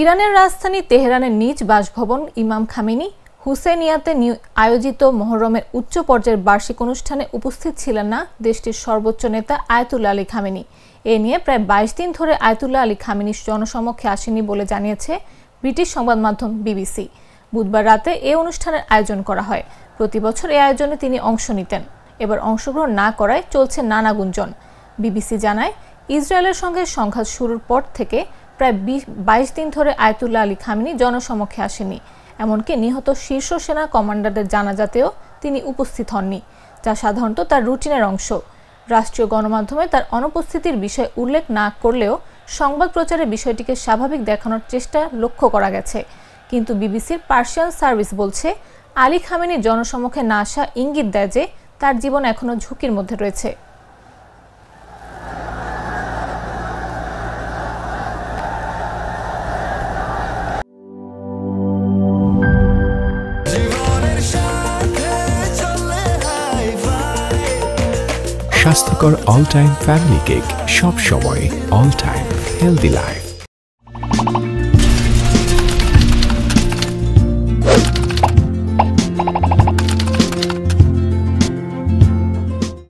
ইরানের রাজধানী তেহরানের নিজ বাসভবন ইমাম খামেনি হুসেইনিয়াতে আয়োজিত মুহররমের উচ্চ পর্যায়ের বার্ষিক অনুষ্ঠানে উপস্থিত ছিলেন না দেশটির সর্বোচ্চ নেতা আয়াতুল্লাহ আলী খামেনি। এ নিয়ে প্রায় ২২ দিন ধরে আয়াতুল্লাহ আলী খামেনি জনসমক্ষে আসেনি বলে জানিয়েছে ব্রিটিশ সংবাদ মাধ্যম বিবিসি। বুধবার রাতে এ অনুষ্ঠানের আয়োজন করা হয়। প্রতি বছর এই আয়োজনে তিনি অংশ নিতেন। এবার অংশগ্রহণ না করায় চলছে নানা গুঞ্জন। বিবিসি জানায়, ইসরায়েলের সঙ্গে সংঘাত শুরুর পর থেকে প্রায় ২২ দিন ধরে আয়াতুল্লাহ আলী খামেনি জনসমক্ষে আসেনি। এমনকি নিহত শীর্ষ সেনা কমান্ডারদের জানাজাতেও তিনি উপস্থিত হননি, যা সাধারণত তার রুটিনের অংশ। রাষ্ট্রীয় গণমাধ্যমে তার অনুপস্থিতির বিষয় উল্লেখ না করলেও সংবাদ প্রচারে বিষয়টিকে স্বাভাবিক দেখানোর চেষ্টা লক্ষ্য করা গেছে। কিন্তু বিবিসির পার্সিয়ান সার্ভিস বলছে, আলী খামেনির জনসমক্ষে না আসা ইঙ্গিত দেয় যে তার জীবন এখনও ঝুঁকির মধ্যে রয়েছে। স্বাস্থ্যকর অল টাইম ফ্যামিলি কেক, সব সময় অল টাইম হেলদি লাইফ।